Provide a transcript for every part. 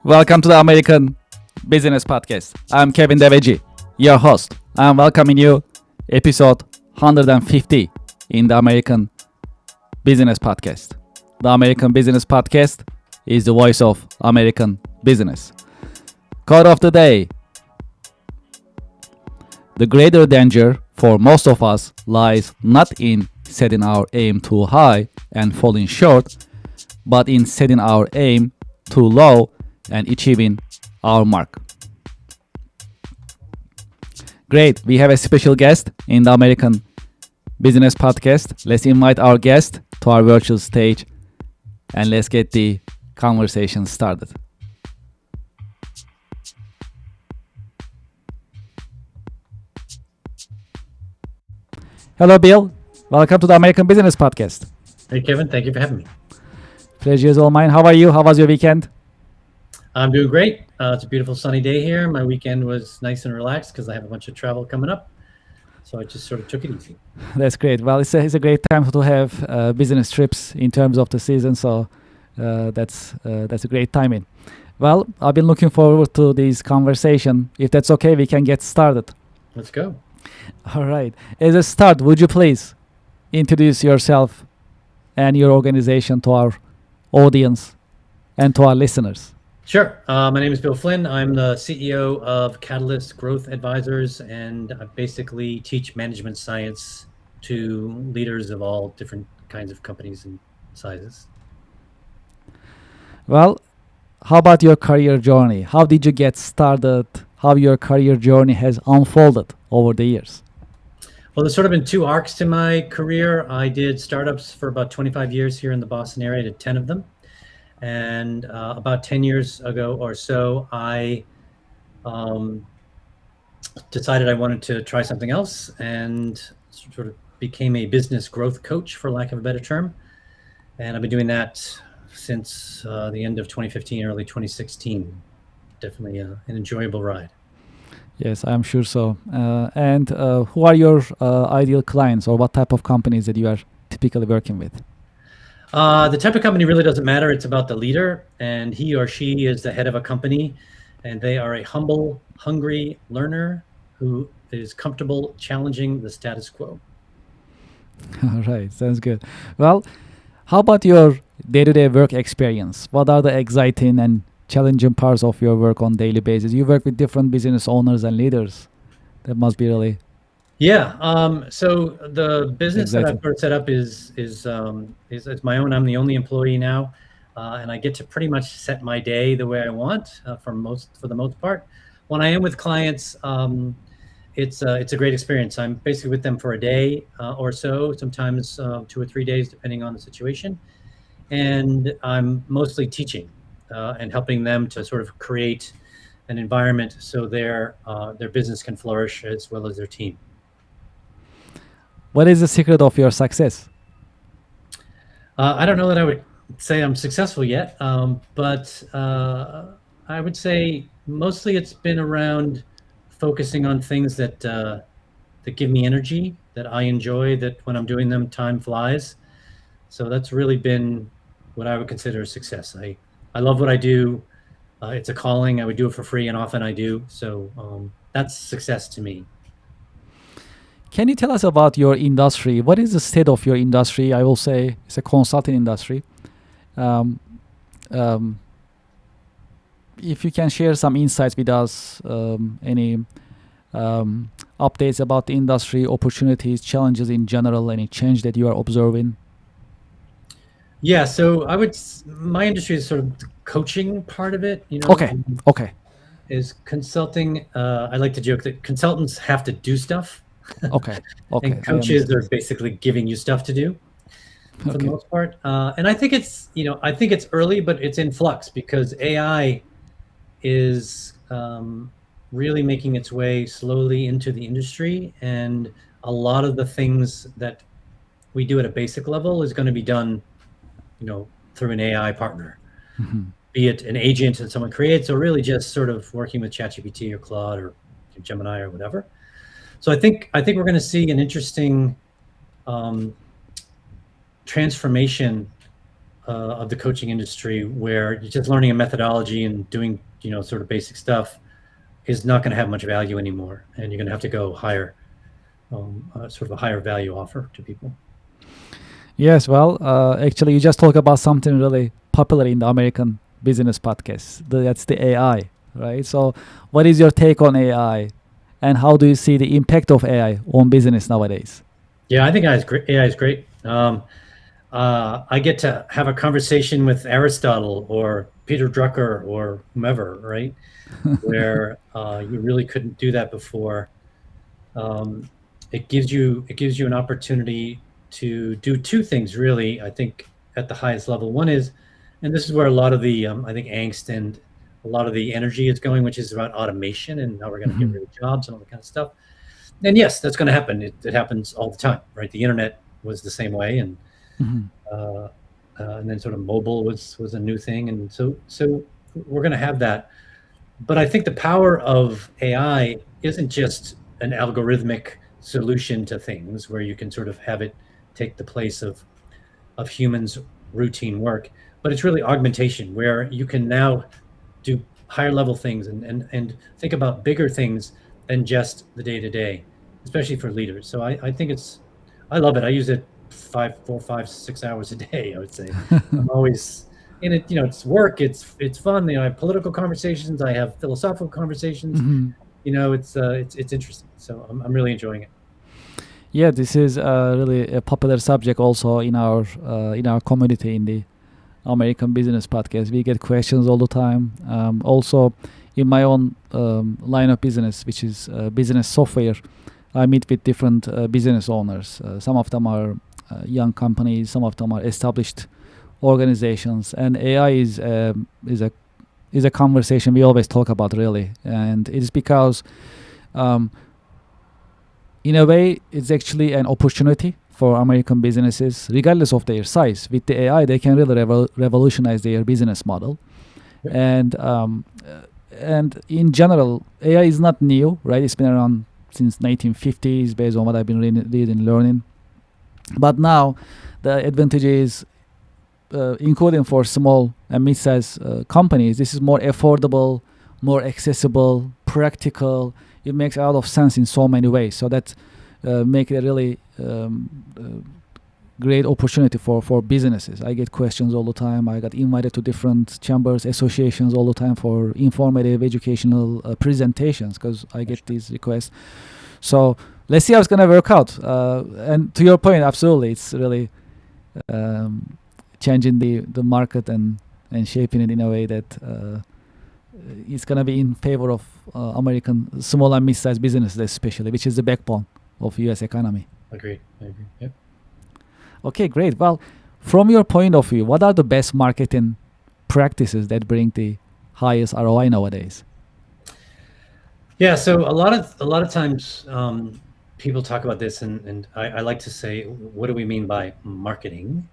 Welcome to the American Business Podcast. I'm Kevin Devecioglu, your host. I'm welcoming you episode 150 in the American Business Podcast. The American Business Podcast is the voice of American business. Quote of the day: the greater danger for most of us lies not in setting our aim too high and falling short, but in setting our aim too low and achieving our mark. Great, we have a special guest in the American Business Podcast. Let's invite our guest to our virtual stage and let's get the conversation started. Hello, Bill. Welcome to the American Business Podcast. Hey, Kevin. Thank you for having me. Pleasure is all mine. How are you? How was your weekend? I'm doing great. It's a beautiful sunny day here. My weekend was nice and relaxed because I have a bunch of travel coming up. So I just sort of took it easy. That's great. Well, it's a great time to have business trips in terms of the season. So that's a great timing. Well, I've been looking forward to this conversation. If that's okay, we can get started. Let's go. All right. As a start, would you please introduce yourself and your organization to our audience and to our listeners? Sure. My name is Bill Flynn. I'm the CEO of Catalyst Growth Advisors, and I basically teach management science to leaders of all different kinds of companies and sizes. Well, how about your career journey? How did you get started? How your career journey has unfolded over the years? Well, there's sort of been two arcs to my career. I did startups for about 25 years here in the Boston area. I did 10 of them. And about 10 years ago or so, I decided I wanted to try something else and sort of became a business growth coach, for lack of a better term. And I've been doing that since the end of 2015, early 2016. Definitely an enjoyable ride. Yes, I'm sure so. And who are your ideal clients, or what type of companies that you are typically working with? The type of company really doesn't matter. It's about the leader, and he or she is the head of a company, and they are a humble, hungry learner who is comfortable challenging the status quo. All right, sounds good. Well, how about your day-to-day work experience? What are the exciting and challenging parts of your work on daily basis? You work with different business owners and leaders. That must be really... Yeah. So the business that I've set up is my own. I'm the only employee now, and I get to pretty much set my day the way I want for the most part. When I am with clients, it's a great experience. I'm basically with them for a day or so, sometimes 2 or 3 days, depending on the situation. And I'm mostly teaching and helping them to sort of create an environment so their business can flourish as well as their team. What is the secret of your success? I don't know that I would say I'm successful yet, but I would say mostly it's been around focusing on things that give me energy, that I enjoy, that when I'm doing them, time flies. So that's really been what I would consider a success. I love what I do. It's a calling. I would do it for free, and often I do. So that's success to me. Can you tell us about your industry? What is the state of your industry? I will say it's a consulting industry. If you can share some insights with us, any updates about the industry, opportunities, challenges in general, any change that you are observing? Yeah, so my industry is sort of the coaching part of it. Okay. Is consulting. I like to joke that consultants have to do stuff. Okay. And coaches are basically giving you stuff to do for the most part. And I think it's early, but it's in flux because AI is really making its way slowly into the industry. And a lot of the things that we do at a basic level is going to be done, through an AI partner, be it an agent that someone creates, or really just sort of working with ChatGPT or Claude or Gemini or whatever. So I think we're going to see an interesting transformation of the coaching industry, where you're just learning a methodology and doing sort of basic stuff, is not going to have much value anymore, and you're going to have to go higher, sort of a higher value offer to people. Yes, well, actually, you just talk about something really popular in the American business podcast. That's the AI, right? So, what is your take on AI, and how do you see the impact of AI on business nowadays? Yeah, I think AI is great. I get to have a conversation with Aristotle or Peter Drucker or whomever, right? Where you really couldn't do that before. It gives you an opportunity to do two things, really, I think, at the highest level. One is, and this is where a lot of the I think angst and a lot of the energy is going, which is about automation and how we're going to get rid of jobs and all that kind of stuff. And yes, that's going to happen. It happens all the time, right? The internet was the same way, and and then sort of mobile was a new thing, and so we're going to have that. But I think the power of AI isn't just an algorithmic solution to things where you can sort of have it take the place of humans' routine work, but it's really augmentation, where you can now do higher level things and think about bigger things than just the day to day, especially for leaders. So I think I love it. I use it 4, 5, 6 hours a day, I would say. I'm always in it. It's work. It's fun. I have political conversations. I have philosophical conversations. It's interesting. So I'm really enjoying it. Yeah, this is really a popular subject also in our community in the American Business Podcast. We get questions all the time. Also, in my own line of business, which is business software, I meet with different business owners. Some of them are young companies, some of them are established organizations, and AI is a conversation we always talk about, really. And it's because in a way, it's actually an opportunity for American businesses, regardless of their size. With the AI, they can really revolutionize their business model. And in general, AI is not new, right? It's been around since 1950s, based on what I've been reading, learning. But now, the advantage is, including for small and mid-sized companies, this is more affordable, more accessible, practical. It makes a lot of sense in so many ways. So that make it a really great opportunity for businesses. I get questions all the time. I got invited to different chambers, associations all the time for informative, educational presentations, because I get these requests. So let's see how it's going to work out. And to your point, absolutely, it's really changing the market and shaping it in a way that it's going to be in favor of American small and mid-sized businesses, especially, which is the backbone of U.S. economy. Agreed. I agree. Yep. Okay, great. Well, from your point of view, what are the best marketing practices that bring the highest ROI nowadays? Yeah, so a lot of times people talk about this, and I like to say, what do we mean by marketing?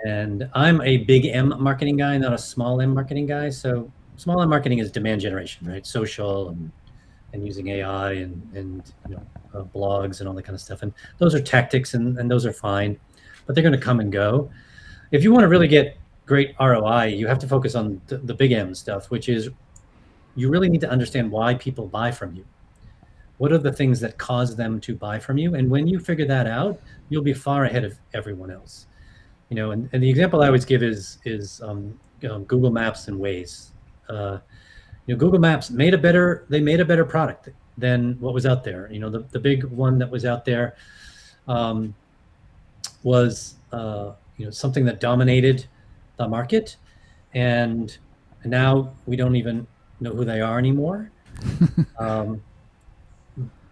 And I'm a big M marketing guy, not a small M marketing guy. So small M marketing is demand generation, right? Social and using AI and blogs and all that kind of stuff. And those are tactics, and those are fine, but they're going to come and go. If you want to really get great ROI, you have to focus on the big M stuff, which is you really need to understand why people buy from you. What are the things that cause them to buy from you? And when you figure that out, you'll be far ahead of everyone else. And the example I always give is Google Maps and Waze. Google Maps made a better product than what was out there. The big one that was out there was something that dominated the market, and now we don't even know who they are anymore.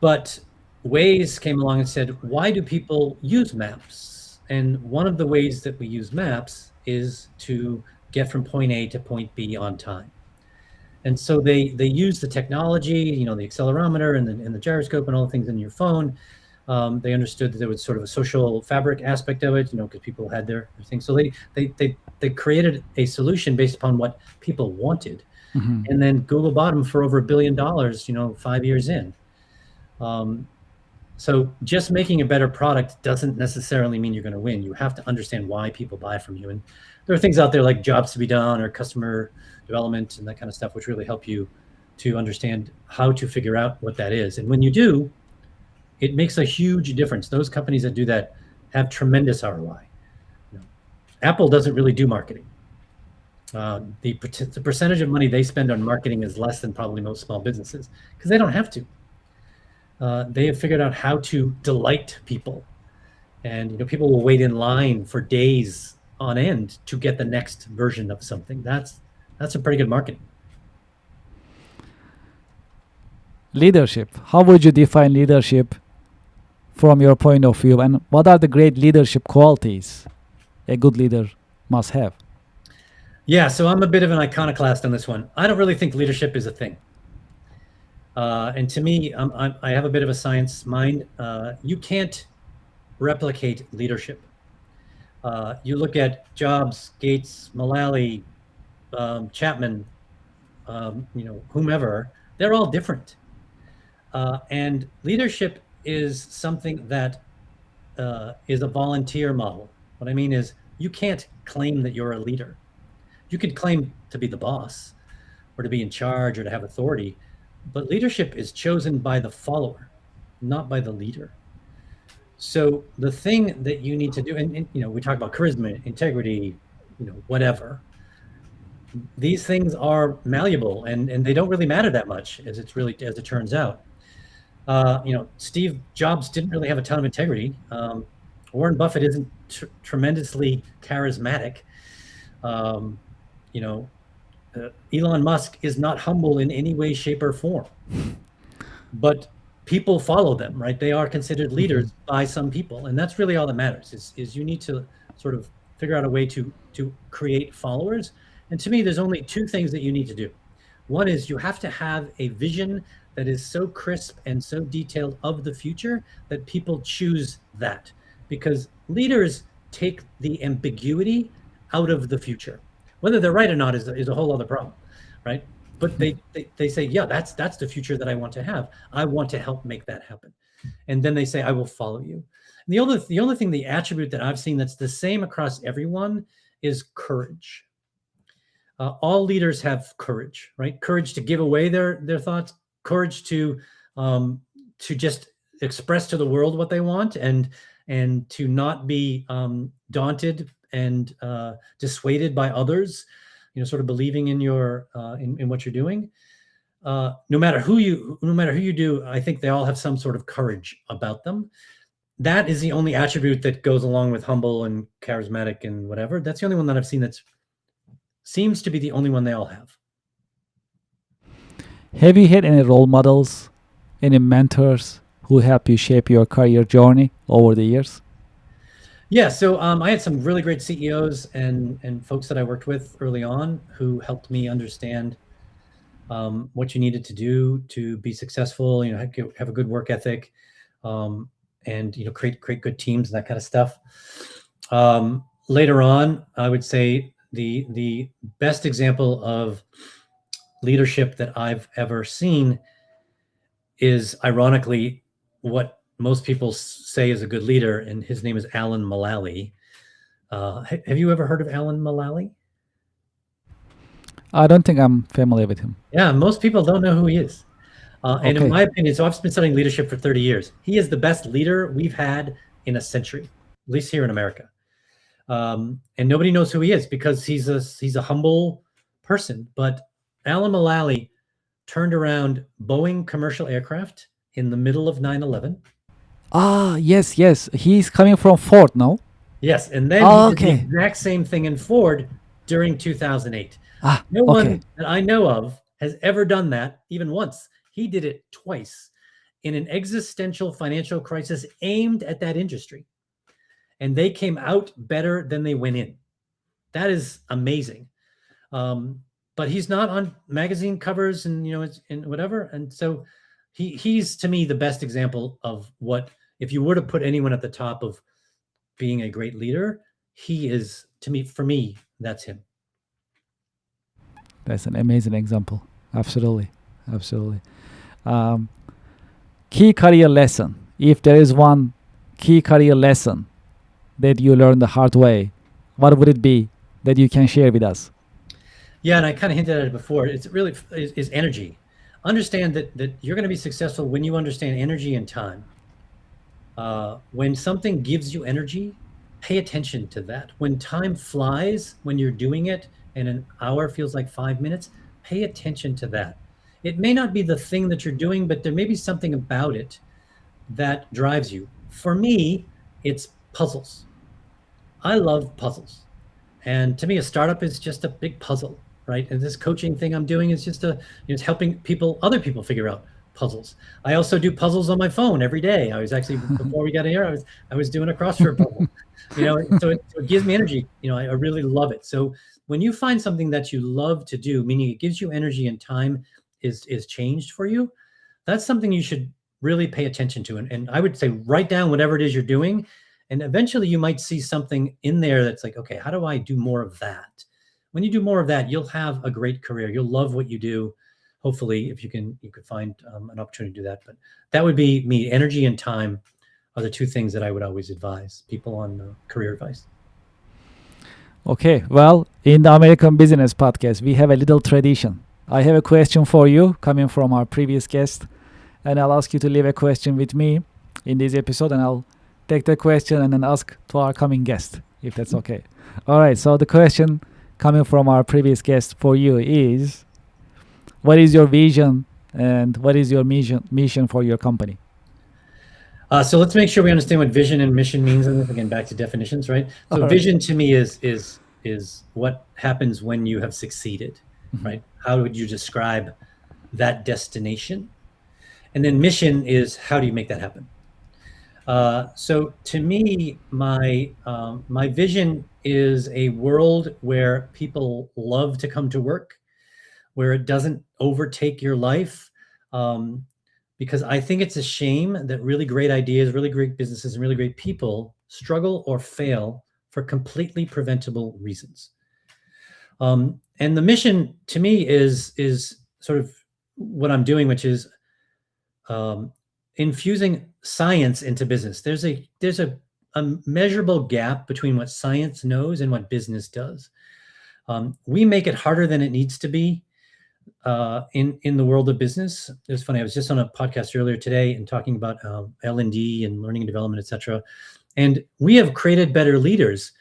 But Waze came along and said, why do people use maps? And one of the ways that we use maps is to get from point A to point B on time. And so they use the technology, the accelerometer and the gyroscope and all the things in your phone. They understood that there was sort of a social fabric aspect of it, because people had their things. So they created a solution based upon what people wanted. Mm-hmm. And then Google bought them for over $1 billion, 5 years in. So just making a better product doesn't necessarily mean you're going to win. You have to understand why people buy from you. And there are things out there like jobs to be done or customer development and that kind of stuff, which really help you to understand how to figure out what that is. And when you do, it makes a huge difference. Those companies that do that have tremendous ROI. Apple doesn't really do marketing. The percentage of money they spend on marketing is less than probably most small businesses because they don't have to. They have figured out how to delight people, and people will wait in line for days on end to get the next version of something. That's a pretty good marketing. Leadership. How would you define leadership from your point of view, and what are the great leadership qualities a good leader must have? Yeah, so I'm a bit of an iconoclast on this one. I don't really think leadership is a thing. And to me, I have a bit of a science mind. You can't replicate leadership. You look at Jobs, Gates, Mullally, Chapman, whomever, they're all different. And leadership is something that is a volunteer model. What I mean is you can't claim that you're a leader. You could claim to be the boss or to be in charge or to have authority, but leadership is chosen by the follower, not by the leader. So the thing that you need to do, and we talk about charisma, integrity, whatever. These things are malleable and they don't really matter that much as it turns out. Steve Jobs didn't really have a ton of integrity. Warren Buffett isn't tremendously charismatic. Elon Musk is not humble in any way, shape, or form. But people follow them, right? They are considered leaders by some people, and that's really all that matters. Is you need to sort of figure out a way to create followers. And to me, there's only two things that you need to do. One is you have to have a vision that is so crisp and so detailed of the future that people choose that, because leaders take the ambiguity out of the future. Whether they're right or not is a whole other problem, right? But they say, yeah, that's the future that I want to have. I want to help make that happen. And then they say, I will follow you. And the only thing, the attribute that I've seen that's the same across everyone is courage. All leaders have courage, right? Courage to give away their thoughts, courage to just express to the world what they want, and to not be daunted and dissuaded by others, sort of believing in your in what you're doing. No matter who you do, I think they all have some sort of courage about them. That is the only attribute that goes along with humble and charismatic and whatever. That's the only one that I've seen that seems to be the only one they all have. Have you had any role models, any mentors who help you shape your career journey over the years? Yeah, so I had some really great CEOs and folks that I worked with early on who helped me understand what you needed to do to be successful. Have a good work ethic, and create good teams and that kind of stuff. Later on, I would say the best example of leadership that I've ever seen is, ironically, what most people say is a good leader, and his name is Alan Mullally. Have you ever heard of Alan Mullally? I don't think I'm familiar with him. Yeah, most people don't know who he is. And in my opinion, so I've been studying leadership for 30 years. He is the best leader we've had in a century, at least here in America. And nobody knows who he is because he's a humble person. But Alan Mullally turned around Boeing commercial aircraft in the middle of 9/11. Yes. He's coming from Ford, no? Yes, and then he did the exact same thing in Ford during 2008. No one that I know of has ever done that even once. He did it twice in an existential financial crisis aimed at that industry. And they came out better than they went in. That is amazing. But he's not on magazine covers and and whatever. And so he's to me the best example of what, if you were to put anyone at the top of being a great leader, he is, for me, that's him. That's an amazing example. Absolutely. Key career lesson if there is one key career lesson that you learned the hard way, what would it be that you can share with us? Yeah, and I kind of hinted at it before. It's really is energy. Understand that you're going to be successful when you understand energy and time. When something gives you energy, pay attention to that. When time flies, when you're doing it, and an hour feels like 5 minutes, pay attention to that. It may not be the thing that you're doing, but there may be something about it that drives you. For me, it's puzzles. I love puzzles. And to me, a startup is just a big puzzle, right? And this coaching thing I'm doing is just it's helping other people figure out puzzles. I also do puzzles on my phone every day. I was actually, before we got here, I was doing a crossword puzzle, so it gives me energy. I really love it. So when you find something that you love to do, meaning it gives you energy and time is changed for you, that's something you should really pay attention to. And I would say write down whatever it is you're doing. And eventually you might see something in there that's like, okay, how do I do more of that? When you do more of that, you'll have a great career. You'll love what you do. Hopefully, if you could find an opportunity to do that. But that would be me. Energy and time are the two things that I would always advise people on career advice. Okay, well, in the American Business Podcast, we have a little tradition. I have a question for you coming from our previous guest, and I'll ask you to leave a question with me in this episode, and I'll take the question and then ask to our coming guest, if that's okay. All right, so the question coming from our previous guest for you is, what is your vision and what is your mission for your company? So let's make sure we understand what vision and mission means. And again, back to definitions, right? So All vision to me is what happens when you have succeeded, right? How would you describe that destination? And then mission is, how do you make that happen? So to me, my vision is a world where people love to come to work, where it doesn't overtake your life. Because I think it's a shame that really great ideas, really great businesses, and really great people struggle or fail for completely preventable reasons. And the mission to me is sort of what I'm doing, which is infusing science into business. There's a measurable gap between what science knows and what business does. We make it harder than it needs to be in the world of business. It was funny. I was just on a podcast earlier today and talking about L&D and learning and development, et cetera. And we have created better leaders.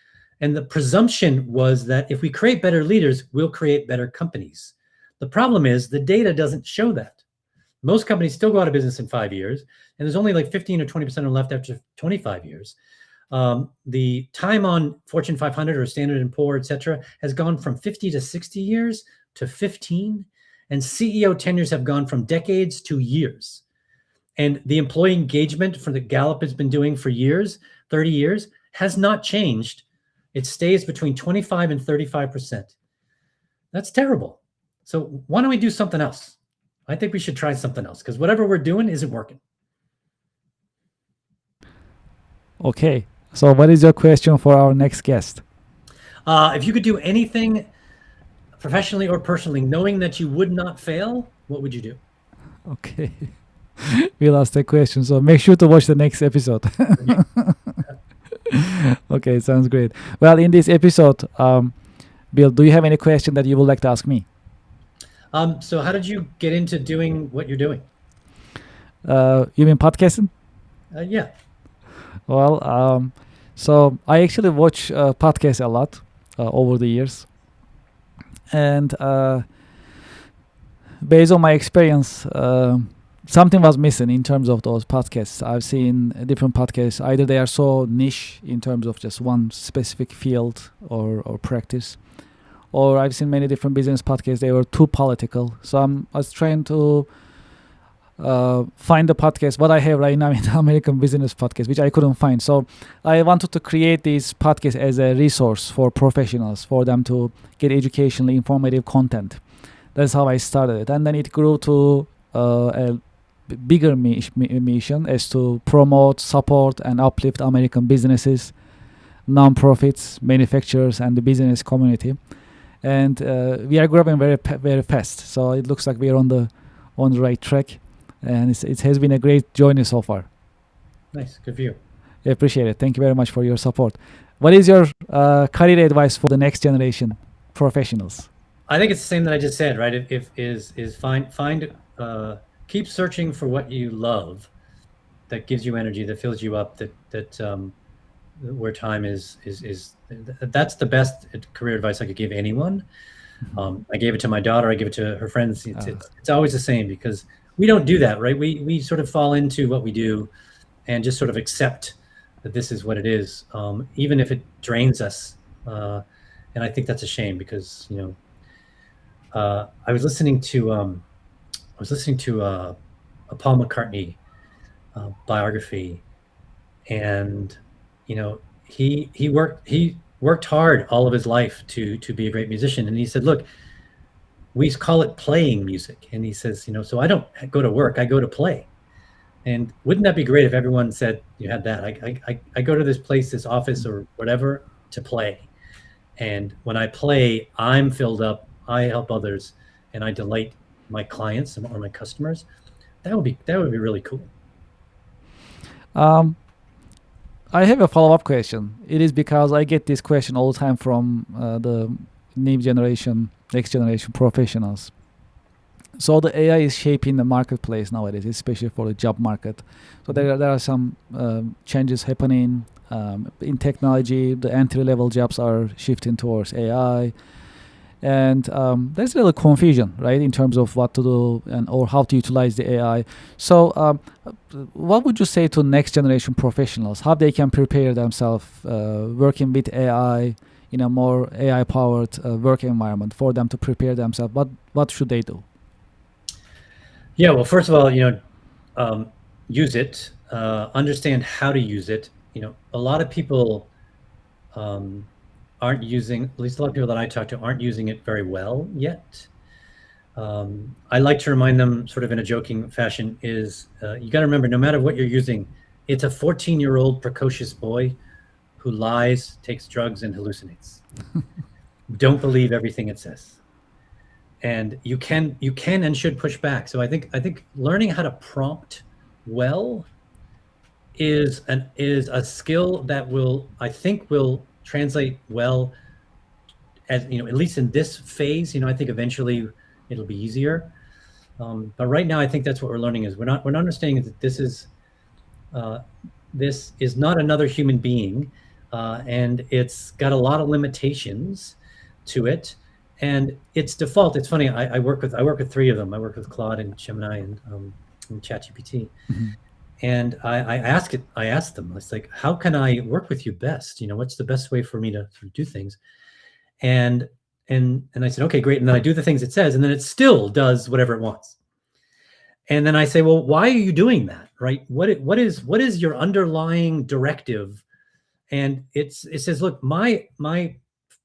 And the presumption was that if we create better leaders, we'll create better companies. The problem is the data doesn't show that. Most companies still go out of business in 5 years, and there's only like 15 or 20% are left after 25 years. The time on Fortune 500 or Standard & Poor, et cetera, has gone from 50 to 60 years to 15. And CEO tenures have gone from decades to years. And the employee engagement for the Gallup has been doing for years, 30 years, has not changed. It stays between 25 and 35%. That's terrible. So why don't we do something else? I think we should try something else, because whatever we're doing isn't working. Okay. So what is your question for our next guest? If you could do anything professionally or personally, knowing that you would not fail, what would you do? Okay. We'll ask the question. So make sure to watch the next episode. Okay, sounds great. Well, in this episode, Bill, do you have any question that you would like to ask me? So how did you get into doing what you're doing? You mean podcasting? Yeah. Well, so I actually watch podcasts a lot over the years. And based on my experience, something was missing in terms of those podcasts. I've seen different podcasts. Either they are so niche in terms of just one specific field or practice, or I've seen many different business podcasts. They were too political. So I was trying to find the podcast, what I have right now in the American Business Podcast, which I couldn't find. So I wanted to create this podcast as a resource for professionals, for them to get educationally informative content. That's how I started it. And then it grew to a bigger mission as to promote, support, and uplift American businesses, non-profits, manufacturers, and the business community. And we are growing very, very fast. So it looks like we are on the right track. And it has been a great journey so far. Nice. Good for you. I appreciate it. Thank you very much for your support. What is your career advice for the next generation professionals? I think it's the same that I just said, right? If is find keep searching for what you love, that gives you energy, that fills you up, that where time is that's the best career advice I could give anyone. I gave it to my daughter. I give it to her friends. It's always the same, because we don't do that, right? We sort of fall into what we do and just sort of accept that this is what it is, even if it drains us. And I think that's a shame, because I was listening to a Paul McCartney biography, and he worked hard all of his life to be a great musician. And he said, look, we call it playing music. And he says, so I don't go to work, I go to play. And wouldn't that be great if everyone said you had that? I go to this place, this office or whatever, to play. And when I play, I'm filled up, I help others, and I delight my clients or my customers. That would be really cool. I have a follow-up question. It is because I get this question all the time from the next generation professionals. So the AI is shaping the marketplace nowadays, especially for the job market. So there are some changes happening in technology. The entry-level jobs are shifting towards AI. And there's a little confusion, right, in terms of what to do or how to utilize the AI. So what would you say to next generation professionals, how they can prepare themselves working with AI in a more AI-powered work environment, for them to prepare themselves? What should they do? Yeah, well, first of all, use it, understand how to use it. A lot of people aren't using, at least a lot of people that I talk to aren't using it very well yet. I like to remind them, sort of in a joking fashion, is you got to remember, no matter what you're using, it's a 14-year-old precocious boy who lies, takes drugs, and hallucinates. Don't believe everything it says. And you can and should push back. So I think learning how to prompt well is a skill that will translate well, as at least in this phase. I think eventually it'll be easier. But right now, I think that's what we're learning, is we're not understanding that this is not another human being, and it's got a lot of limitations to it. And its default, it's funny, I work with three of them. I work with Claude and Gemini and ChatGPT. Mm-hmm. And I asked them, it's like, how can I work with you best? What's the best way for me to do things? And I said, okay, great. And then I do the things it says, and then it still does whatever it wants. And then I say, well, why are you doing that? Right? What is your underlying directive? And it says, look, my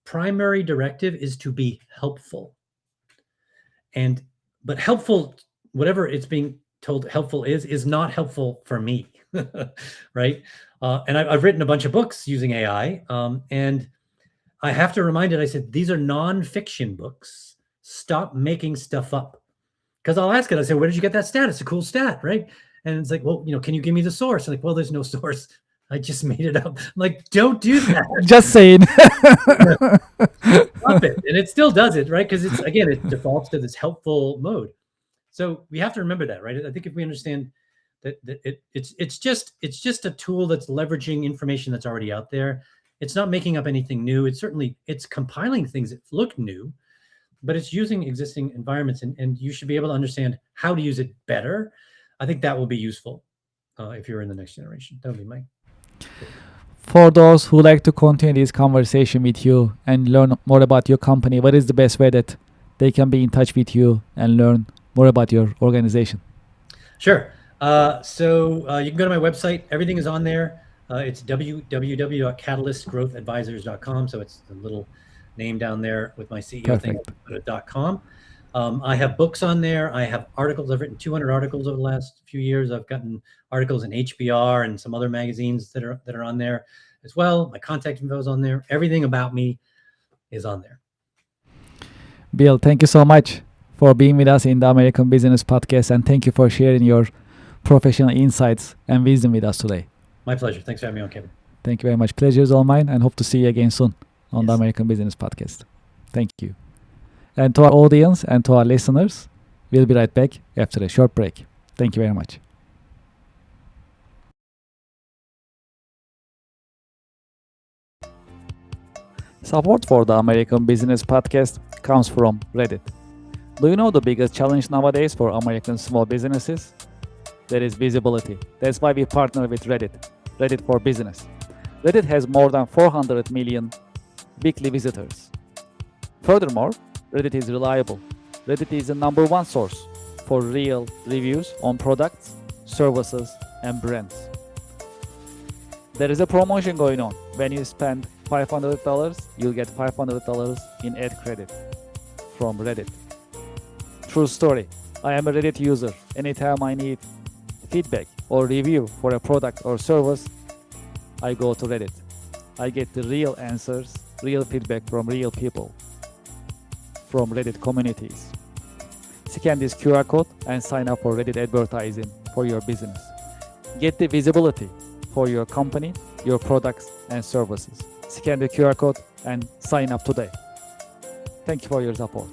primary directive is to be helpful. But helpful, whatever it's being told helpful is not helpful for me, right? And I've written a bunch of books using AI, and I have to remind it, I said, these are nonfiction books. Stop making stuff up. Because I'll ask it, I say, where did you get that stat? It's a cool stat, right? And it's like, well, can you give me the source? I'm like, well, there's no source. I just made it up. I'm like, don't do that. Just saying. Stop it. And it still does it, right? Because it defaults to this helpful mode. So we have to remember that, right? I think if we understand that it's just a tool that's leveraging information that's already out there. It's not making up anything new. It's compiling things that look new, but it's using existing environments, and you should be able to understand how to use it better. I think that will be useful if you're in the next generation. That would be my. For those who like to continue this conversation with you and learn more about your company, what is the best way that they can be in touch with you and learn more about your organization? Sure. So you can go to my website. Everything is on there. It's www.catalystgrowthadvisors.com. So it's the little name down there with my CEO Perfect. thing, .com. I have books on there. I have articles. I've written 200 articles over the last few years. I've gotten articles in HBR and some other magazines that are on there as well. My contact info is on there. Everything about me is on there. Bill, thank you so much for being with us in the American Business Podcast, and thank you for sharing your professional insights and wisdom with us today. My pleasure. Thanks for having me on, Kevin. Thank you very much. Pleasure is all mine, and hope to see you again soon on the Yes. American Business Podcast. Thank you. And to our audience and to our listeners, we'll be right back after a short break. Thank you very much. Support for the American Business Podcast comes from Reddit. Do you know the biggest challenge nowadays for American small businesses? That is visibility. That's why we partner with Reddit, Reddit for Business. Reddit has more than 400 million weekly visitors. Furthermore, Reddit is reliable. Reddit is the number one source for real reviews on products, services, and brands. There is a promotion going on. When you spend $500, you'll get $500 in ad credit from Reddit. True story. I am a Reddit user. Anytime I need feedback or review for a product or service, I go to Reddit. I get the real answers, real feedback from real people, from Reddit communities. Scan this QR code and sign up for Reddit advertising for your business. Get the visibility for your company, your products and services. Scan the QR code and sign up today. Thank you for your support.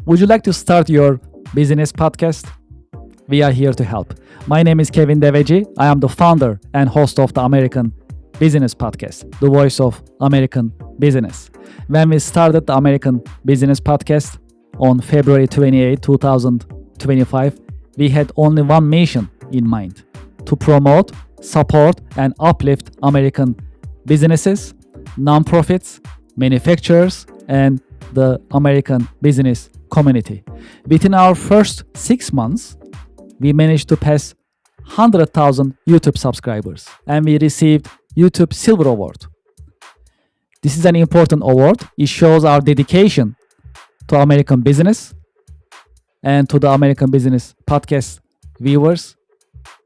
Would you like to start your business podcast? We are here to help. My name is Kevin Devecioglu. I am the founder and host of the American Business Podcast, the voice of American business. When we started the American Business Podcast on February 28, 2025, we had only one mission in mind: to promote, support, and uplift American businesses, nonprofits, manufacturers, and the American business community. Within our first 6 months, we managed to pass 100,000 YouTube subscribers, and we received YouTube Silver Award. This is an important award. It shows our dedication to American business and to the American Business Podcast viewers,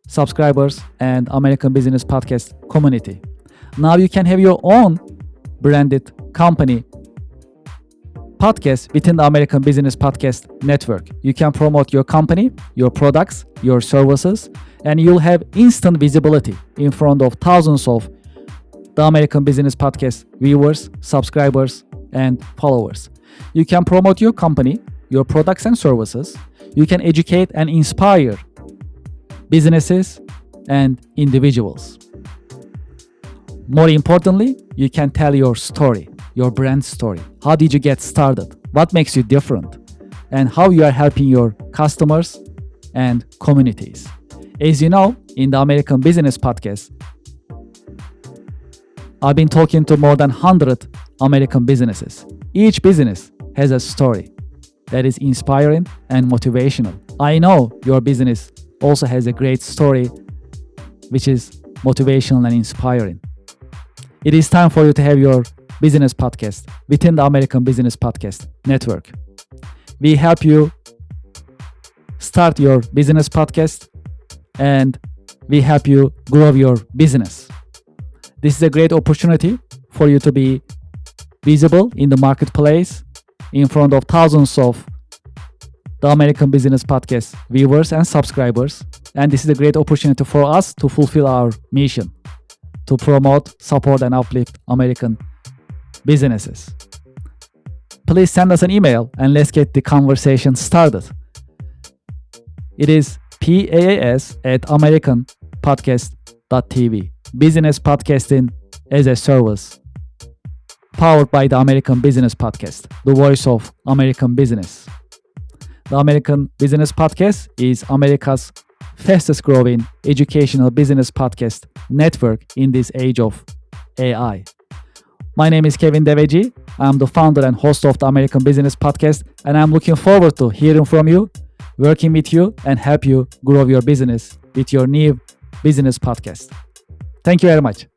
subscribers, and American Business Podcast community. Now you can have your own branded company podcast within the American Business Podcast network. You can promote your company, your products, your services, and you'll have instant visibility in front of thousands of the American Business Podcast viewers, subscribers, and followers. You can promote your company, your products and services. You can educate and inspire businesses and individuals. More importantly, you can tell your story, your brand story. How did you get started? What makes you different? And how you are helping your customers and communities. As you know, in the American Business Podcast, I've been talking to more than 100 American businesses. Each business has a story that is inspiring and motivational. I know your business also has a great story which is motivational and inspiring. It is time for you to have your business podcast within the American Business Podcast network. We help you start your business podcast and we help you grow your business. This is a great opportunity for you to be visible in the marketplace in front of thousands of the American Business Podcast viewers and subscribers. And this is a great opportunity for us to fulfill our mission to promote, support, and uplift American businesses. Please send us an email and let's get the conversation started. It is paas@americanpodcast.tv. Business podcasting as a service, powered by the American Business Podcast, the voice of American business. The American Business Podcast is America's fastest growing educational business podcast network in this age of AI. My name is Kevin Devecioglu. I'm the founder and host of the American Business Podcast, and I'm looking forward to hearing from you, working with you, and help you grow your business with your new business podcast. Thank you very much.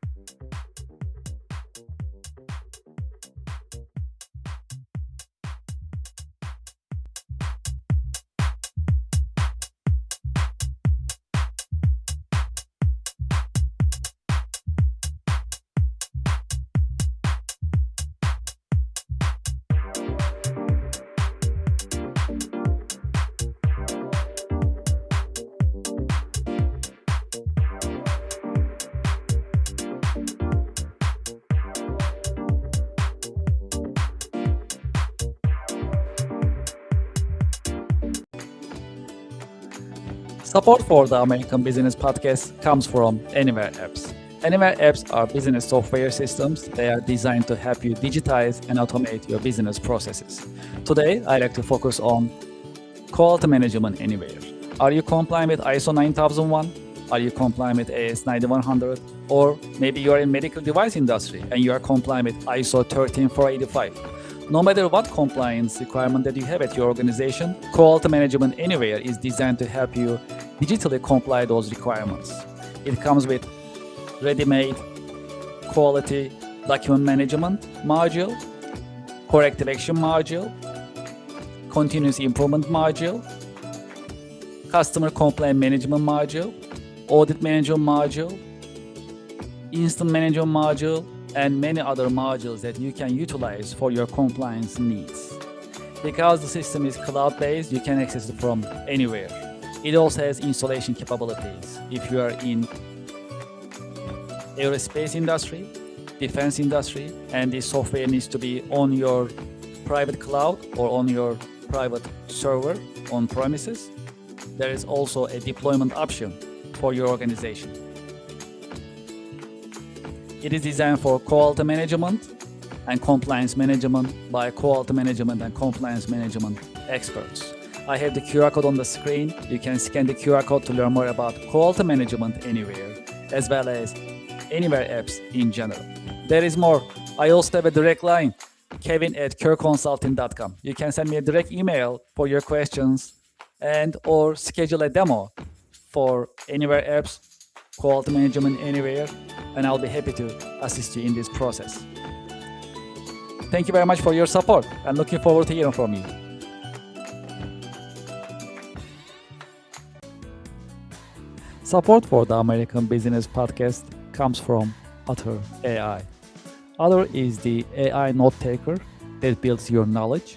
Support for the American Business Podcast comes from Anywhere Apps. Anywhere Apps are business software systems. They are designed to help you digitize and automate your business processes. Today, I like to focus on quality management anywhere. Are you compliant with ISO 9001? Are you compliant with AS 9100? Or maybe you are in medical device industry and you are compliant with ISO 13485. No matter what compliance requirement that you have at your organization, Quality Management Anywhere is designed to help you digitally comply those requirements. It comes with ready-made quality document management module, corrective action module, continuous improvement module, customer complaint management module, audit management module, instant management module, and many other modules that you can utilize for your compliance needs. Because the system is cloud-based, you can access it from anywhere. It also has installation capabilities. If you are in aerospace industry, defense industry, and this software needs to be on your private cloud or on your private server on premises, there is also a deployment option for your organization. It is designed for quality management and compliance management by quality management and compliance management experts. I have the QR code on the screen. You can scan the QR code to learn more about quality management anywhere, as well as Anywhere Apps in general. There is more. I also have a direct line, kevin@kerconsulting.com. You can send me a direct email for your questions and or schedule a demo for Anywhere Apps, Quality Management Anywhere, and I'll be happy to assist you in this process. Thank you very much for your support and looking forward to hearing from you. Support for the American Business Podcast comes from Otter AI. Otter is the AI note taker that builds your knowledge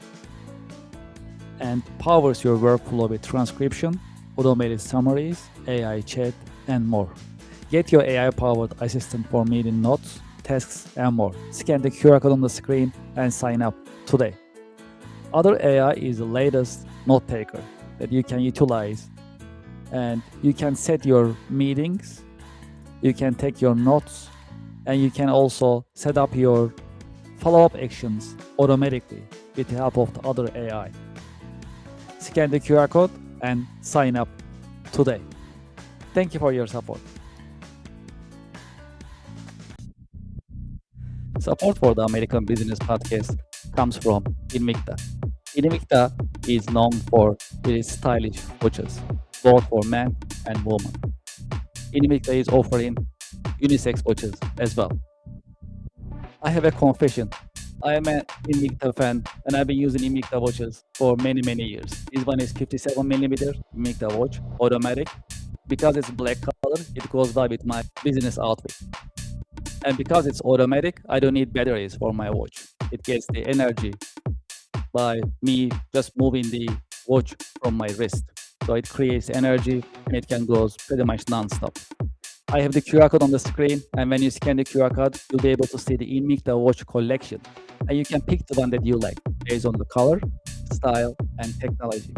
and powers your workflow with transcription, automated summaries, AI chat, and more. Get your AI-powered assistant for meeting notes, tasks, and more. Scan the QR code on the screen and sign up today. Otter AI is the latest note taker that you can utilize, and you can set your meetings, you can take your notes, and you can also set up your follow-up actions automatically with the help of the Otter AI. Scan the QR code and sign up today. Thank you for your support. Support for the American Business Podcast comes from Invicta. Invicta is known for its stylish watches, both for men and women. Invicta is offering unisex watches as well. I have a confession. I am an Invicta fan and I've been using Invicta watches for many years. This one is 57mm Invicta watch, automatic. Because it's black color, it goes well with my business outfit. And because it's automatic, I don't need batteries for my watch. It gets the energy by me just moving the watch from my wrist. So it creates energy and it can go pretty much non-stop. I have the QR code on the screen, and when you scan the QR code, you'll be able to see the Invicta watch collection. And you can pick the one that you like based on the color, style, and technology.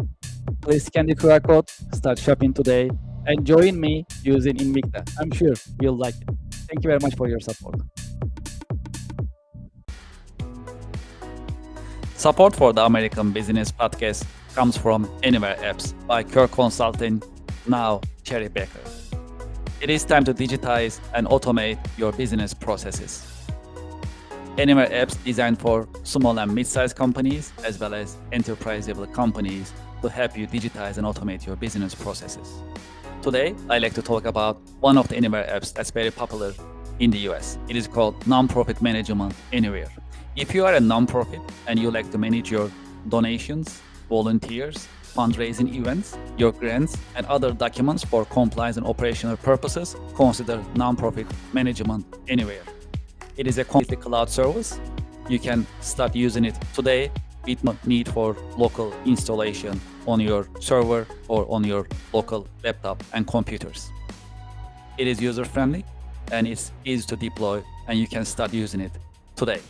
Please scan the QR code, start shopping today, and join me using Invicta. I'm sure you'll like it. Thank you very much for your support. Support for the American Business Podcast comes from Anywhere Apps by Kirk Consulting, now Cherry Baker. It is time to digitize and automate your business processes. Anywhere Apps designed for small and mid-sized companies as well as enterprise-level companies to help you digitize and automate your business processes. Today, I'd like to talk about one of the Anywhere apps that's very popular in the US. It is called Nonprofit Management Anywhere. If you are a nonprofit and you like to manage your donations, volunteers, fundraising events, your grants, and other documents for compliance and operational purposes, consider Nonprofit Management Anywhere. It is a completely cloud service. You can start using it today with no need for local installation on your server or on your local laptop and computers. It is user-friendly and it's easy to deploy, and you can start using it today.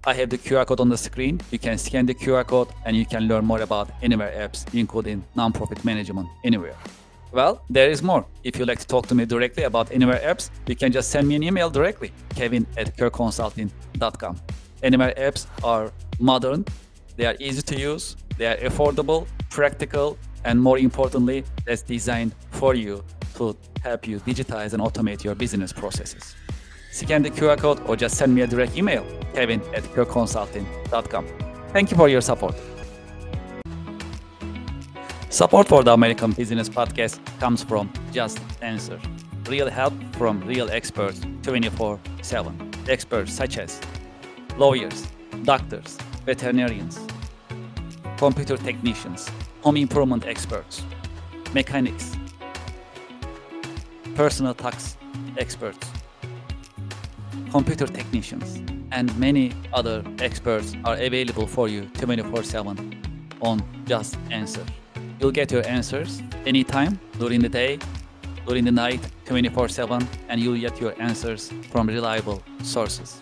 I have the QR code on the screen. You can scan the QR code and you can learn more about Anywhere apps, including Nonprofit Management Anywhere. Well, there is more. If you'd like to talk to me directly about Anywhere apps, you can just send me an email directly, kevin@kerconsulting.com. Anywhere apps are modern, they are easy to use, they are affordable, practical, and more importantly, that's designed for you to help you digitize and automate your business processes. Scan the QR code or just send me a direct email, kevin@kerconsulting.com. Thank you for your support. Support for the American Business Podcast comes from Just Answer. Real help from real experts 24/7. Experts such as lawyers, doctors, veterinarians, computer technicians, home improvement experts, mechanics, personal tax experts, computer technicians, and many other experts are available for you 24/7 on Just Answer. You'll get your answers anytime, during the day, during the night, 24/7, and you'll get your answers from reliable sources.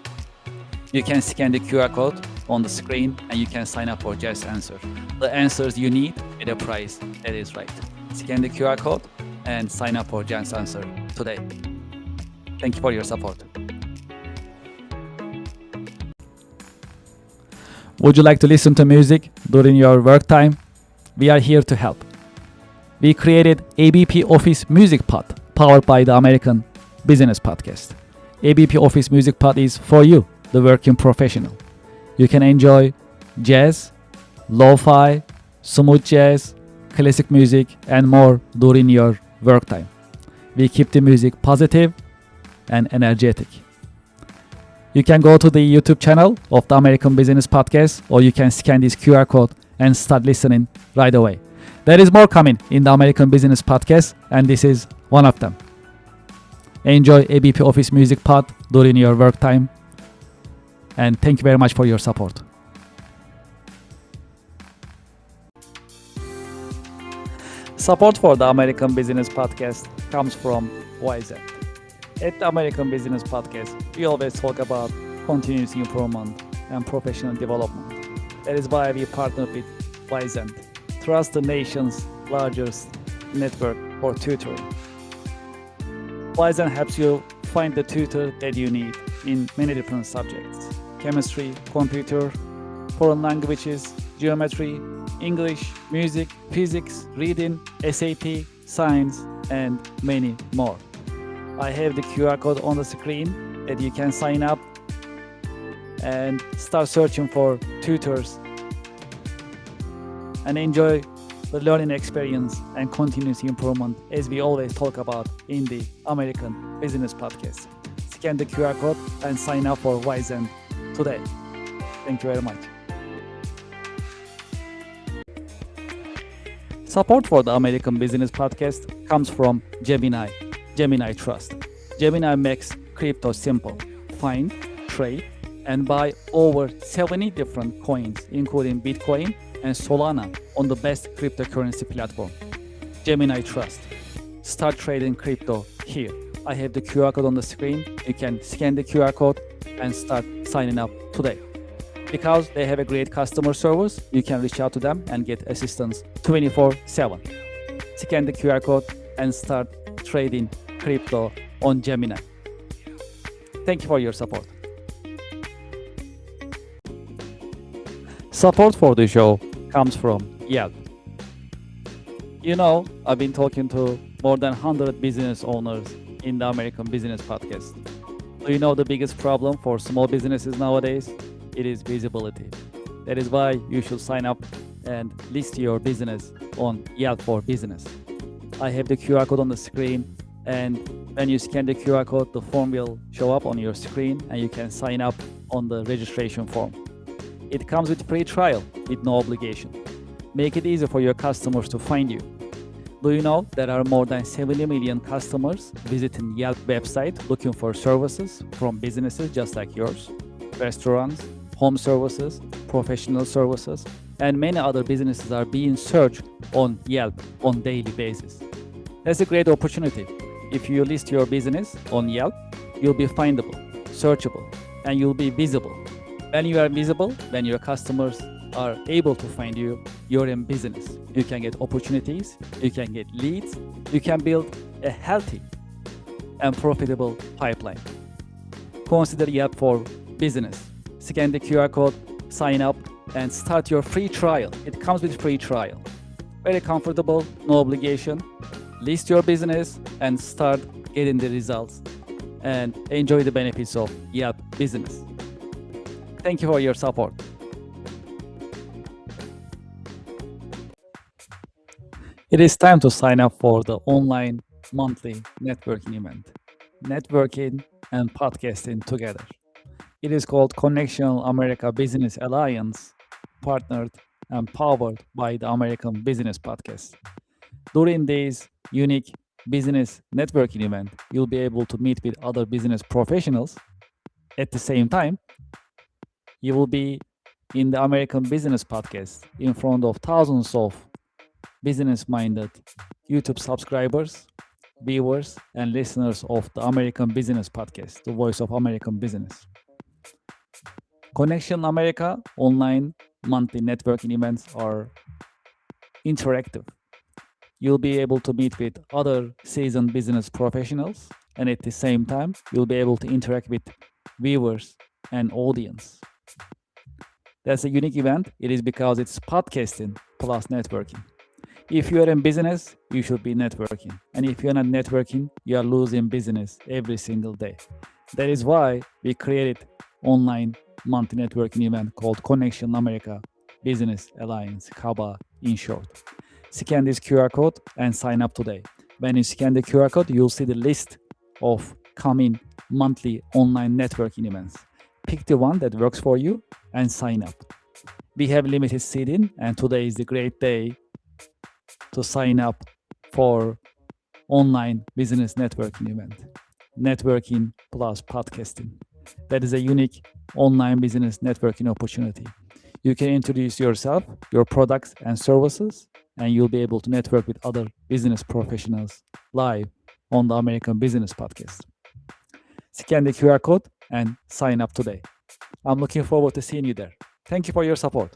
You can scan the QR code on the screen and you can sign up for Just Answer. The answers you need at a price that is right. Scan the QR code and sign up for Just Answer today. Thank you for your support. Would you like to listen to music during your work time? We are here to help. We created ABP Office Music Pod, powered by the American Business Podcast. ABP Office Music Pod is for you, the working professional. You can enjoy jazz, lo-fi, smooth jazz, classic music, and more during your work time. We keep the music positive and energetic. You can go to the YouTube channel of the American Business Podcast, or you can scan this QR code and start listening right away. There is more coming in the American Business Podcast, and this is one of them. Enjoy ABP Office Music Pod during your work time, and thank you very much for your support. Support for the American Business Podcast comes from Wizen. At the American Business Podcast, we always talk about continuous improvement and professional development. That is why we partner with Wizen, trust the nation's largest network for tutoring. Wizen helps you find the tutor that you need in many different subjects: chemistry, computer, foreign languages, geometry, English, music, physics, reading, SAT, science, and many more. I have the QR code on the screen that you can sign up and start searching for tutors and enjoy the learning experience and continuous improvement, as we always talk about in the American Business Podcast. Scan the QR code and sign up for Wizen today. Thank you very much. Support for the American Business Podcast comes from Gemini Trust. Gemini makes crypto simple. Find, trade, and buy over 70 different coins, including Bitcoin and Solana, on the best cryptocurrency platform. Gemini Trust. Start trading crypto here. I have the QR code on the screen. You can scan the QR code and start signing up today. Because they have a great customer service, you can reach out to them and get assistance 24/7. Scan the QR code and start trading crypto on Gemini. Thank you for your support. Support for the show comes from Yelp. You know, I've been talking to more than 100 business owners in the American Business Podcast. Do you know the biggest problem for small businesses nowadays? It is visibility. That is why you should sign up and list your business on Yelp for Business. I have the QR code on the screen, and when you scan the QR code, the form will show up on your screen and you can sign up on the registration form. It comes with free trial with no obligation. Make it easy for your customers to find you. Do you know there are more than 70 million customers visiting Yelp website looking for services from businesses just like yours? Restaurants, home services, professional services, and many other businesses are being searched on Yelp on daily basis. That's a great opportunity. If you list your business on Yelp, you'll be findable, searchable, and you'll be visible. When you are visible, when your customers are able to find you, you're in business. You can get opportunities, you can get leads, you can build a healthy and profitable pipeline. Consider Yelp for Business. Scan the QR code, sign up, and start your free trial. It comes with free trial. Very comfortable, no obligation. List your business and start getting the results and enjoy the benefits of Yelp Business. Thank you for your support. It is time to sign up for the online monthly networking event. Networking and podcasting together. It is called Connection America Business Alliance, partnered and powered by the American Business Podcast. During this unique business networking event, you'll be able to meet with other business professionals. At the same time, you will be in the American Business Podcast in front of thousands of business-minded YouTube subscribers, viewers, and listeners of the American Business Podcast, the voice of American business. Connection America online monthly networking events are interactive. You'll be able to meet with other seasoned business professionals, and at the same time, you'll be able to interact with viewers and audience. That's a unique event. It is because it's podcasting plus networking. If you are in business, you should be networking. And if you're not networking, you are losing business every single day. That is why we created online monthly networking event called Connection America Business Alliance, CABA in short. Scan this QR code and sign up today. When you scan the QR code, you'll see the list of coming monthly online networking events. Pick the one that works for you and sign up. We have limited seating, and today is the great day to sign up for online business networking event. Networking plus podcasting. That is a unique online business networking opportunity. You can introduce yourself, your products and services, and you'll be able to network with other business professionals live on the American Business Podcast. Scan the QR code and sign up today. I'm looking forward to seeing you there. Thank you for your support.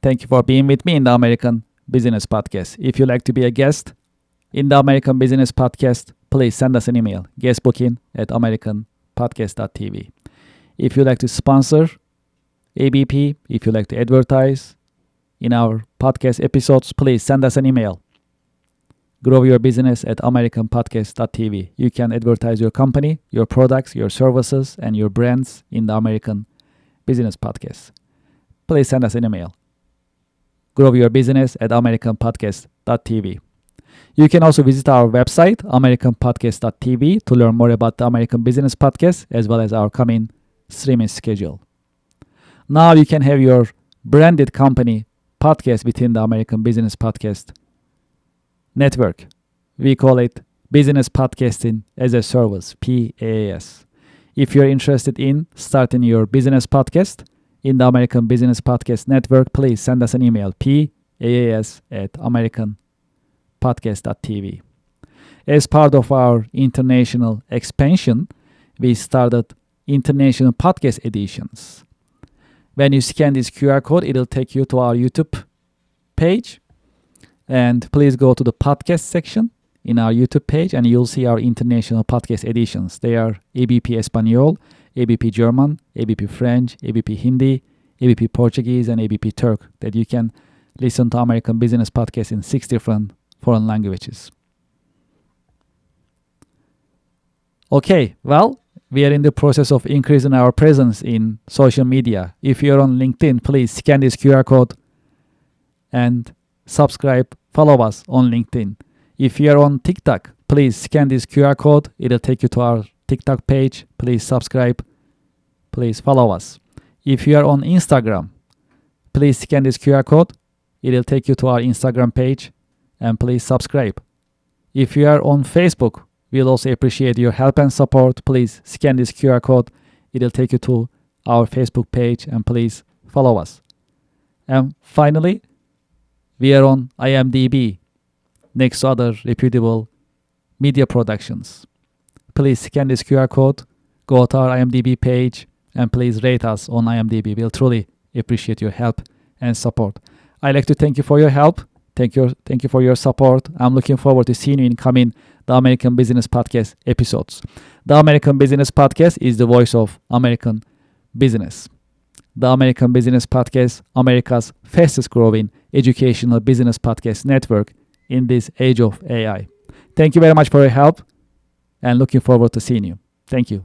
Thank you for being with me in the American Business Podcast. If you'd like to be a guest in the American Business Podcast, please send us an email, guestbooking@americanpodcast.tv. If you'd like to sponsor ABP, if you'd like to advertise in our podcast episodes, please send us an email, growyourbusiness@americanpodcast.tv. You can advertise your company, your products, your services, and your brands in the American Business Podcast. Please send us an email, growyourbusiness@americanpodcast.tv. You can also visit our website, americanpodcast.tv, to learn more about the American Business Podcast as well as our coming streaming schedule. Now you can have your branded company podcast within the American Business Podcast network. We call it Business Podcasting as a Service, PaaS. If you're interested in starting your business podcast in the American Business Podcast Network, please send us an email, paas@americanpodcast.tv. As part of our international expansion, we started international podcast editions. When you scan this QR code, it'll take you to our YouTube page. And please go to the podcast section in our YouTube page and you'll see our international podcast editions. They are ABP Espanol, ABP German, ABP French, ABP Hindi, ABP Portuguese, and ABP Turk, that you can listen to American Business Podcast in 6 different foreign languages. Okay, well, we are in the process of increasing our presence in social media. If you're on LinkedIn, please scan this QR code and subscribe, follow us on LinkedIn. If you're on TikTok, please scan this QR code. It'll take you to our TikTok page. Please subscribe. Please follow us. If you are on Instagram, please scan this QR code. It'll take you to our Instagram page, and please subscribe. If you are on Facebook, we'll also appreciate your help and support. Please scan this QR code. It'll take you to our Facebook page, and please follow us. And finally, we are on IMDb, next to other reputable media productions. Please scan this QR code, go to our IMDb page, and please rate us on IMDb. We'll truly appreciate your help and support. I'd like to thank you for your help. Thank you for your support. I'm looking forward to seeing you in coming The American Business Podcast episodes. The American Business Podcast is the voice of American business. The American Business Podcast, America's fastest growing educational business podcast network in this age of AI. Thank you very much for your help, and looking forward to seeing you. Thank you.